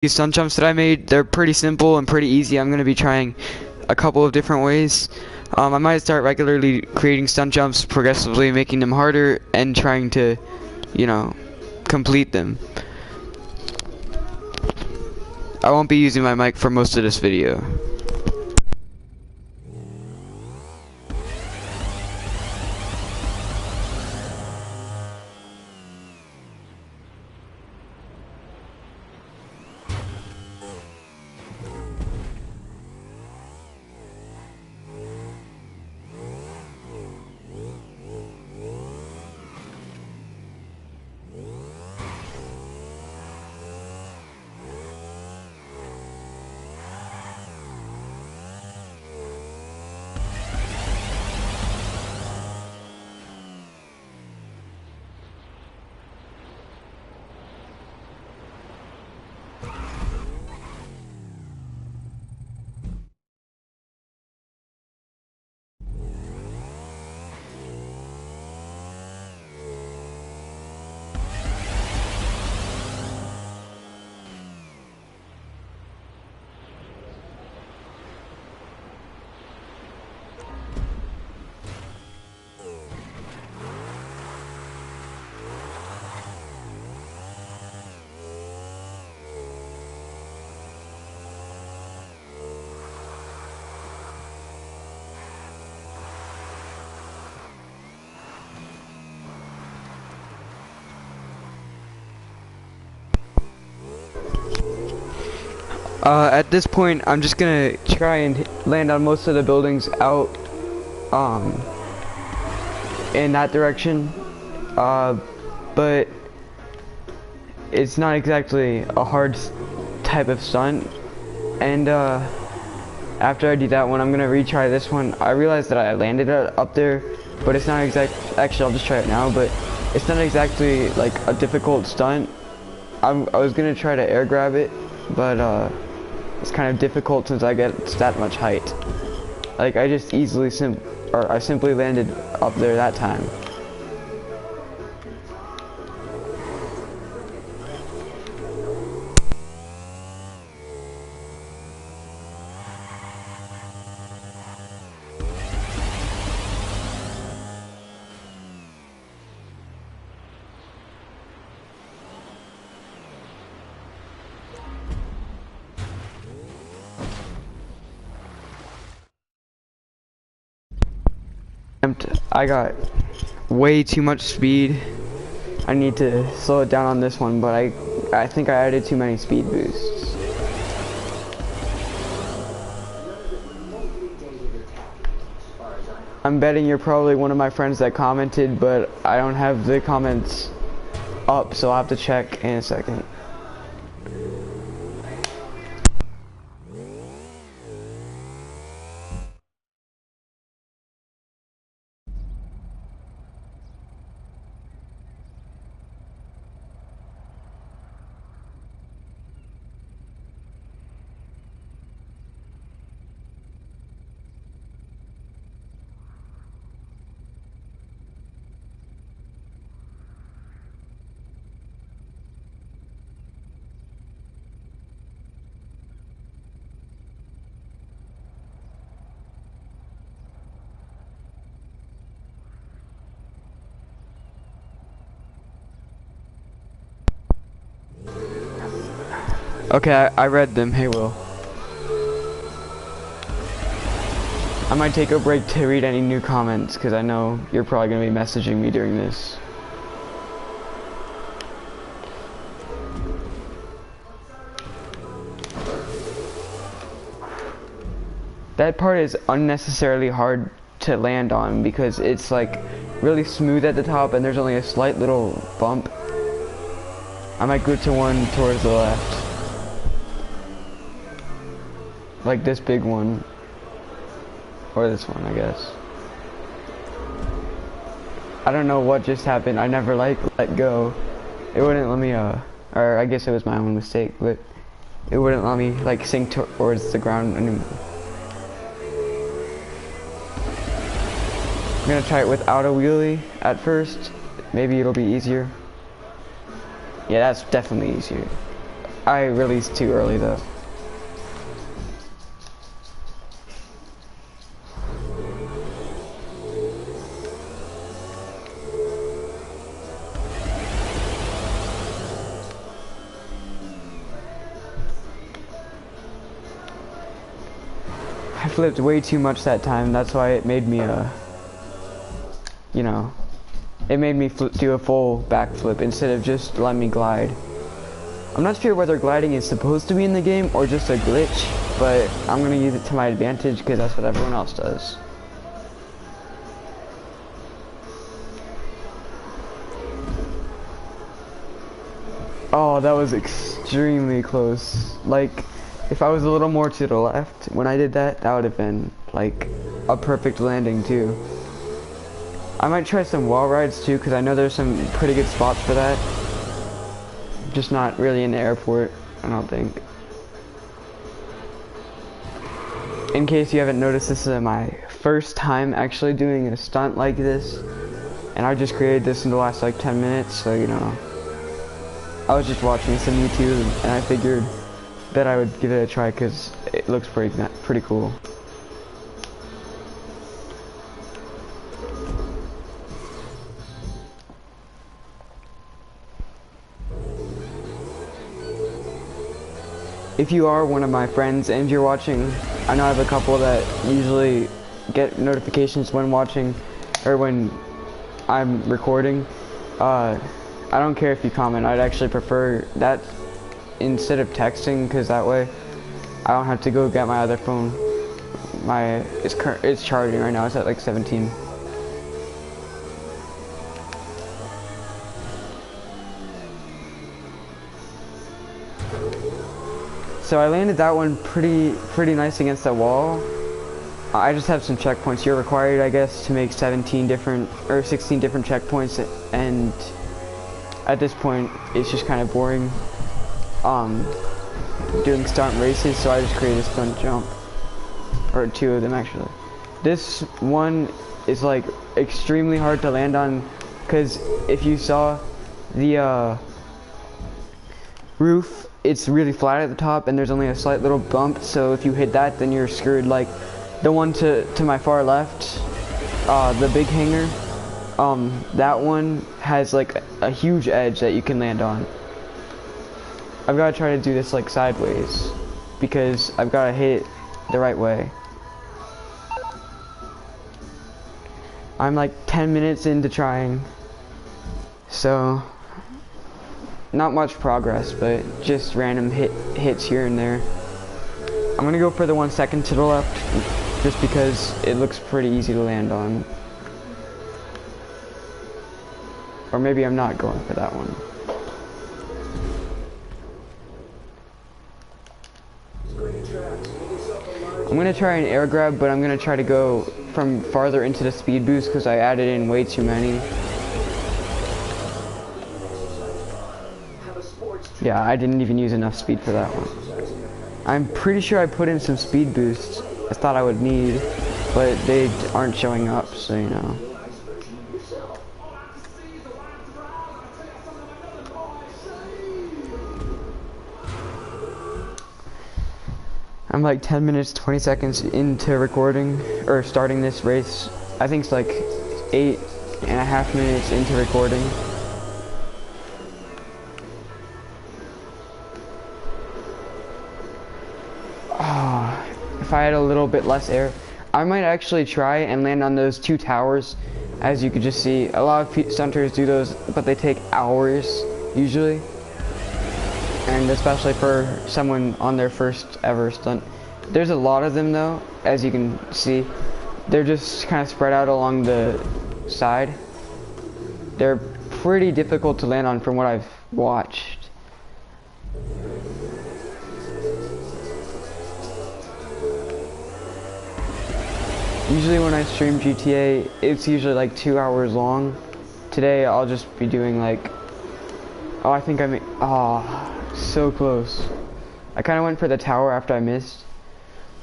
These stunt jumps that I made, they're pretty simple and pretty easy. I'm going to be trying a couple of different ways. I might start regularly creating stunt jumps, progressively making them harder, and trying to, complete them. I won't be using my mic for most of this video. At this point, I'm just gonna try and land on most of the buildings out, in that direction, but it's not exactly a hard type of stunt, and, after I do that one, I'm gonna retry this one. I realized that I landed it up there, but it's not actually, I'll just try it now, but it's not exactly, like, a difficult stunt. I was gonna try to air grab it, but, it's kind of difficult since I get that much height. Like, I just I simply landed up there that time. I got way too much speed. I need to slow it down on this one, but I think I added too many speed boosts. I'm betting you're probably one of my friends that commented, but I don't have the comments up, so I'll have to check in a second. Okay, I read them. Hey, Will. I might take a break to read any new comments, because I know you're probably going to be messaging me during this. That part is unnecessarily hard to land on, because it's like really smooth at the top and there's only a slight little bump. I might go to one towards the left. Like this big one. Or this one, I guess. I don't know what just happened. I never let go. It wouldn't let me, or I guess it was my own mistake, but it wouldn't let me like sink towards the ground anymore. I'm gonna try it without a wheelie at first. Maybe it'll be easier. Yeah, that's definitely easier. I released too early though. I flipped way too much that time. That's why it made me you know, it made me do a full backflip instead of just letting me glide. I'm not sure whether gliding is supposed to be in the game or just a glitch, but I'm gonna use it to my advantage because that's what everyone else does. Oh, that was extremely close. Like, if I was a little more to the left when I did that, that would have been like a perfect landing too. I might try some wall rides too, because I know there's some pretty good spots for that. Just not really in the airport, I don't think. In case you haven't noticed, this is my first time actually doing a stunt like this. And I just created this in the last like 10 minutes, so you know. I was just watching some YouTube and I figured that I would give it a try because it looks pretty cool. If you are one of my friends and you're watching, I know I have a couple that usually get notifications when watching or when I'm recording. I don't care if you comment. I'd actually prefer that instead of texting, because that way I don't have to go get my other phone. It's charging right now. It's at like 17. So I landed that one pretty nice against that wall. I just have some checkpoints. You're required, I guess, to make 16 different checkpoints, and at this point it's just kind of boring doing stunt races, so I just created a stunt jump, or 2 of them actually. This one is like extremely hard to land on, because if you saw the roof, it's really flat at the top and there's only a slight little bump, so if you hit that then you're screwed. Like the one to my far left, the big hangar, that one has like a huge edge that you can land on. I've got to try to do this like sideways because I've got to hit it the right way. I'm like 10 minutes into trying, so not much progress, but just random hits here and there. I'm gonna go for the 1 second to the left just because it looks pretty easy to land on. Or maybe I'm not going for that one. I'm gonna try an air grab, but I'm gonna try to go from farther into the speed boost because I added in way too many. Yeah, I didn't even use enough speed for that one. I'm pretty sure I put in some speed boosts I thought I would need, but they aren't showing up, so you know. I'm like 10 minutes, 20 seconds into recording, or starting this race. I think it's like 8.5 minutes into recording. If I had a little bit less air, I might actually try and land on those 2 towers. As you could just see, a lot of stunters do those, but they take hours usually. And especially for someone on their first ever stunt. There's a lot of them though, as you can see. They're just kind of spread out along the side. They're pretty difficult to land on from what I've watched. Usually when I stream GTA, it's usually like 2 hours long. Today I'll just be doing like, oh, I think I made, oh, so close. I kind of went for the tower after I missed.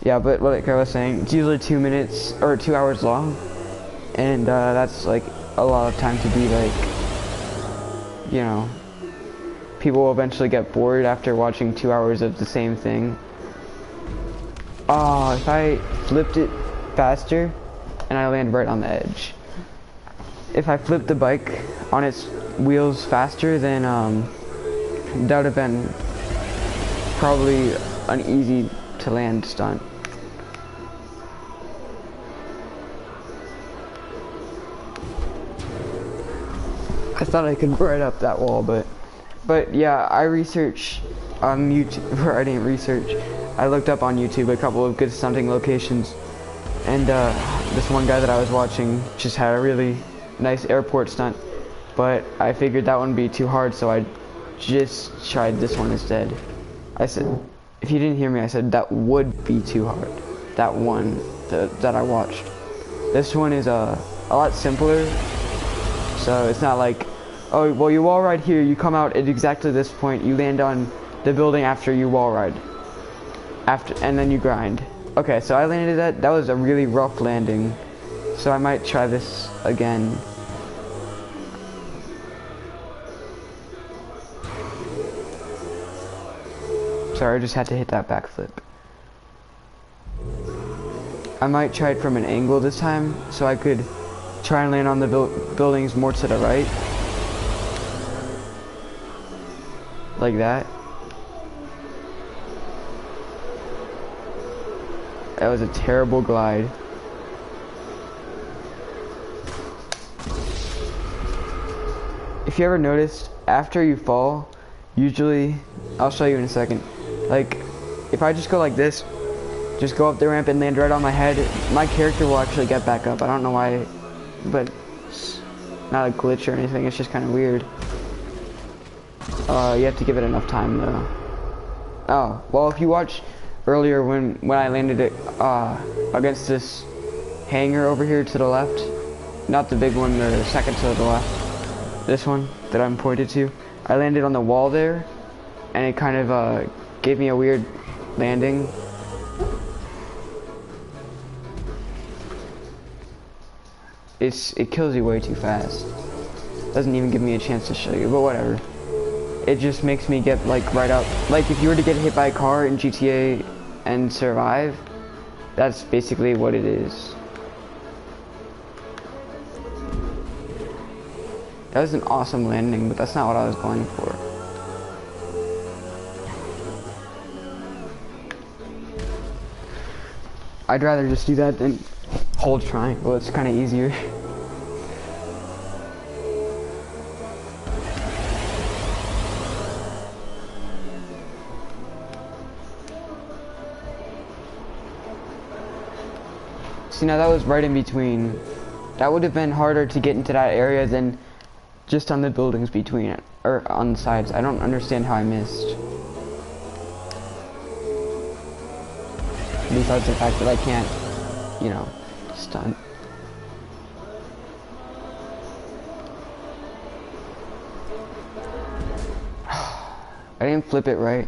Yeah, but like I was saying, it's usually 2 minutes, or 2 hours long. And that's like a lot of time to be like, you know, people will eventually get bored after watching 2 hours of the same thing. Oh, if I flipped it faster and I land right on the edge. If I flipped the bike on its wheels faster, then that would have been probably an easy to land stunt. I thought I could ride up that wall, but yeah, I researched on YouTube, or I didn't research. I looked up on YouTube a couple of good stunting locations, and this one guy that I was watching just had a really nice airport stunt, but I figured that wouldn't be too hard, so I just tried this one instead. I said, if you didn't hear me, I said that would be too hard. That one that I watched. This one is a lot simpler, so it's not like, oh, well, you wall ride here, you come out at exactly this point, you land on the building after you wall ride. And then you grind. Okay, so I landed that was a really rough landing, so I might try this again. Sorry, I just had to hit that backflip. I might try it from an angle this time, so I could try and land on the buildings more to the right. Like that. That was a terrible glide. If you ever noticed, after you fall, usually, I'll show you in a second, like, if I just go like this, just go up the ramp and land right on my head, my character will actually get back up. I don't know why, but it's not a glitch or anything, it's just kind of weird. You have to give it enough time though. Oh, well, if you watch earlier when I landed it against this hangar over here to the left, not the big one, the second to the left, this one that I'm pointed to, I landed on the wall there, and it kind of gave me a weird landing. It kills you way too fast. Doesn't even give me a chance to show you, but whatever. It just makes me get like right up. Like if you were to get hit by a car in GTA and survive, that's basically what it is. That was an awesome landing, but that's not what I was going for. I'd rather just do that than hold triangle. It's kind of easier. See, now that was right in between. That would have been harder to get into that area than just on the buildings between it, or on the sides. I don't understand how I missed. Besides the fact that I can't, you know, stunt. I didn't flip it right,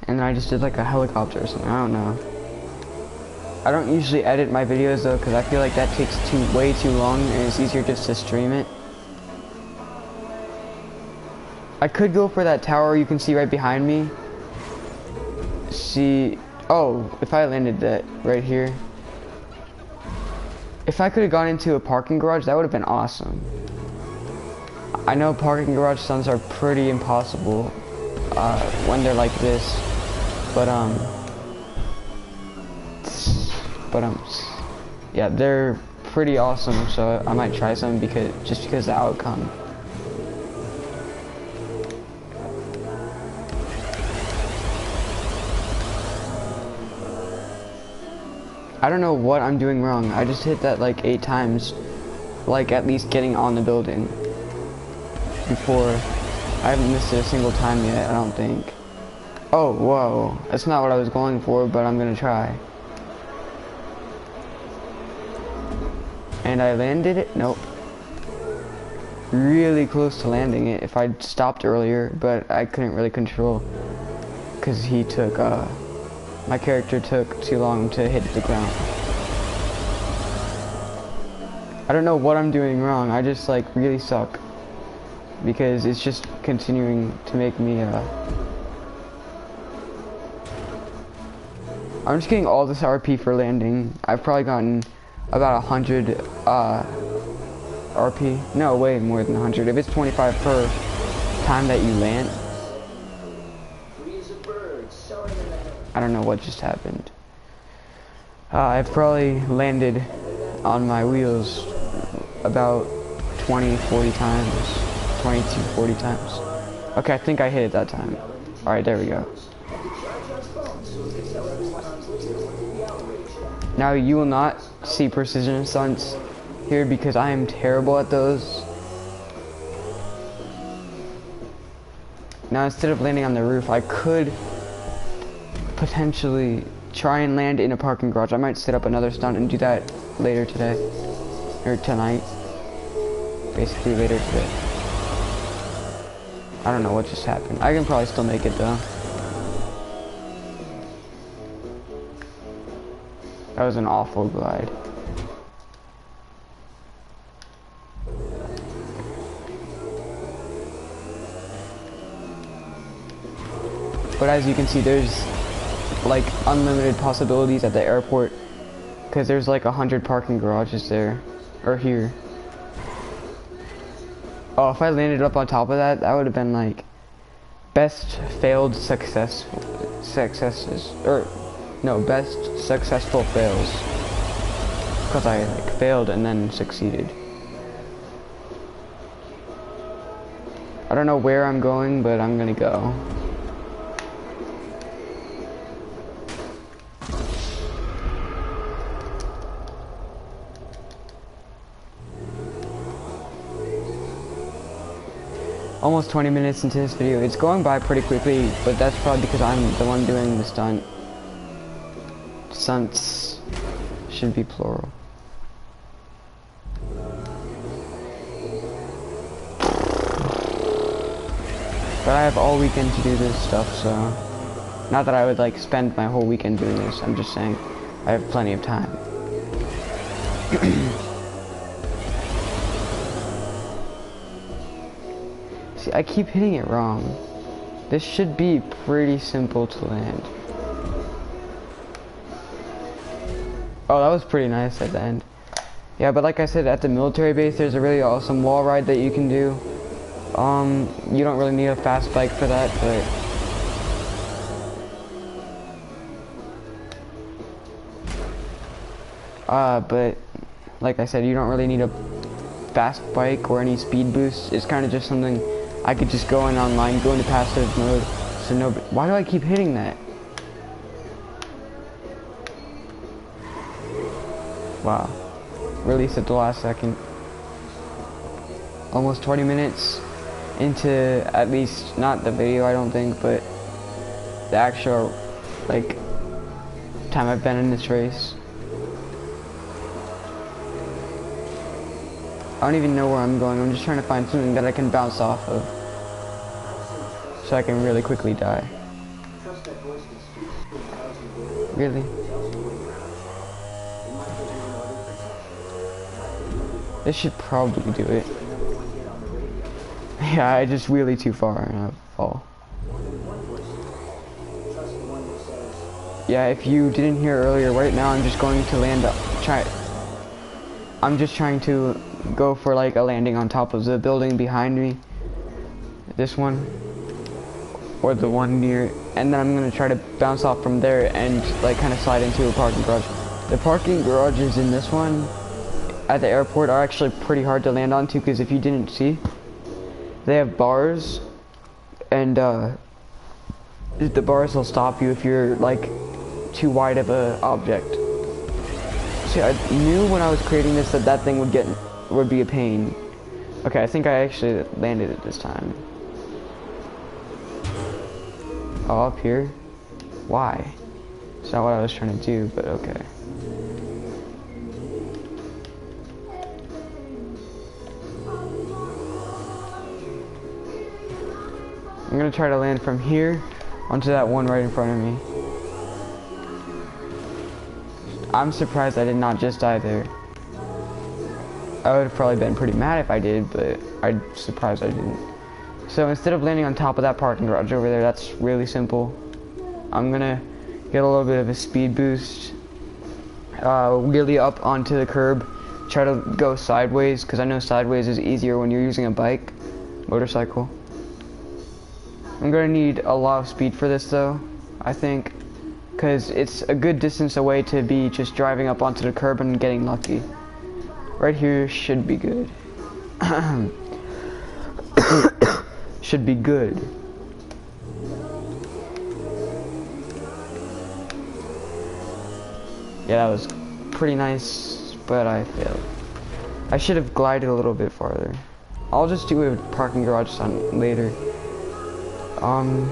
and then I just did like a helicopter or something. I don't know. I don't usually edit my videos though, because I feel like that takes way too long, and it's easier just to stream it. I could go for that tower you can see right behind me. See, oh, if I landed that right here. If I could have gone into a parking garage, that would have been awesome. I know parking garage stunts are pretty impossible when they're like this, but yeah, they're pretty awesome, so I might try some just because of the outcome. I don't know what I'm doing wrong. I just hit that like 8 times, like at least getting on the building before. I haven't missed it a single time yet, I don't think. Oh, whoa. That's not what I was going for, but I'm gonna try. And I landed it? Nope. Really close to landing it if I'd stopped earlier, but I couldn't really control because he took, my character took too long to hit the ground. I don't know what I'm doing wrong, I just like really suck. because it's just continuing to make me I'm just getting all this RP for landing. I've probably gotten about 100 RP. No, way more than 100. If it's 25 per time that you land. I don't know what just happened. I've probably landed on my wheels about 20, 40 times. 20 to 40 times. Okay, I think I hit it that time. Alright, there we go. Now you will not see precision stunts here because I am terrible at those. Now instead of landing on the roof, I could potentially try and land in a parking garage. I might set up another stunt and do that later today. Or tonight. Basically later today. I don't know what just happened. I can probably still make it though. That was an awful glide. But as you can see, there's like unlimited possibilities at the airport because there's like 100 parking garages there, or here. Oh, if I landed up on top of that, that would have been like best failed successes, or no, best successful fails, because I like failed and then succeeded. I don't know where I'm going, but I'm gonna go. Almost 20 minutes into this video. It's going by pretty quickly, but that's probably because I'm the one doing the stunt. Stunts should be plural. But I have all weekend to do this stuff, so not that I would like spend my whole weekend doing this. I'm just saying I have plenty of time. See, I keep hitting it wrong. This should be pretty simple to land. Oh, that was pretty nice at the end. Yeah, but like I said, at the military base, there's a really awesome wall ride that you can do. You don't really need a fast bike for that, but like I said, you don't really need a fast bike or any speed boost. It's kind of just something I could just go in online, go into passive mode, so nobody. Why do I keep hitting that? Wow. Release at the last second. Almost 20 minutes into, at least, not the video I don't think, but the actual, like, time I've been in this race. I don't even know where I'm going. I'm just trying to find something that I can bounce off of, so I can really quickly die. Really? This should probably do it. Yeah, I just wheelie too far and I fall. Yeah, if you didn't hear earlier, right now I'm just going to land up. I'm just trying to go for like a landing on top of the building behind me. This one. Or the one near, and then I'm gonna try to bounce off from there and like kind of slide into a parking garage. The parking garages in this one at the airport are actually pretty hard to land onto because if you didn't see, they have bars, and the bars will stop you if you're like too wide of a object. See, I knew when I was creating this that that thing would be a pain. Okay, I think I actually landed it this time. Oh, up here? Why? It's not what I was trying to do, but okay. I'm gonna try to land from here onto that one right in front of me. I'm surprised I did not just die there. I would have probably been pretty mad if I did, but I'm surprised I didn't. So instead of landing on top of that parking garage over there, that's really simple. I'm gonna get a little bit of a speed boost, wheelie up onto the curb, try to go sideways, because I know sideways is easier when you're using a bike, motorcycle. I'm gonna need a lot of speed for this though, I think, because it's a good distance away to be just driving up onto the curb and getting lucky. Right here should be good. Should be good. Yeah, that was pretty nice, but I failed. I should have glided a little bit farther. I'll just do a parking garage stunt later. I'm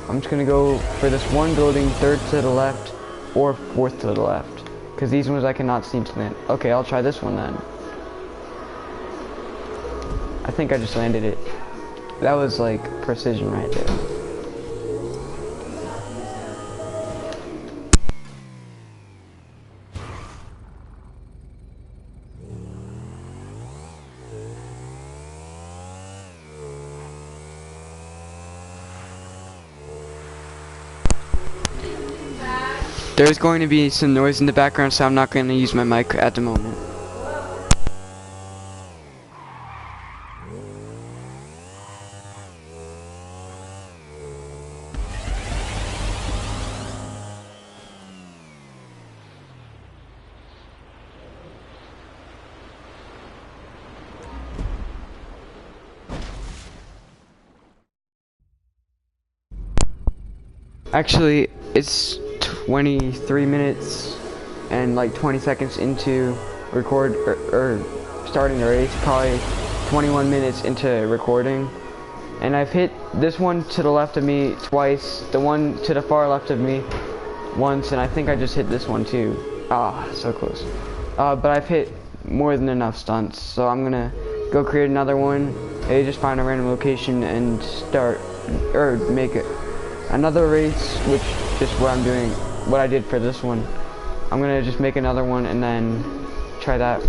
just gonna go for this one building, third to the left, or fourth to the left. Because these ones I cannot seem to land. Okay, I'll try this one then. I think I just landed it. That was like precision right there. There's going to be some noise in the background, so I'm not going to use my mic at the moment. Actually, it's 23 minutes and like 20 seconds into record or starting the race, probably 21 minutes into recording, and I've hit this one to the left of me twice, the one to the far left of me once, and I think I just hit this one too. Ah, so close. But I've hit more than enough stunts, so I'm gonna go create another one. Maybe just find a random location and start or make it another race, which is what I'm doing, what I did for this one. I'm gonna just make another one and then try that.